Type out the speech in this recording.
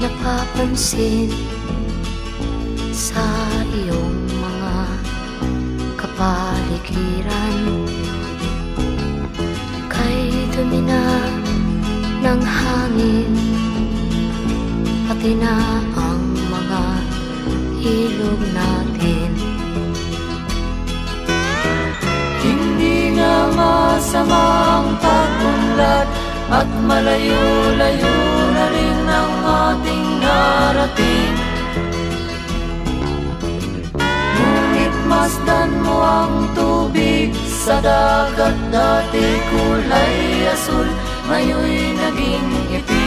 napapansin sa iyong mga kapaligiran. Kay dumi na ng hangin, pati na ang mga ilog natin. Hindi nga masamang pag-unlad at malayo-layo na rin ang ating narating. Ngunit masdan mo ang tubig sa dagat, dati kulay asul, ngayon'y naging itim.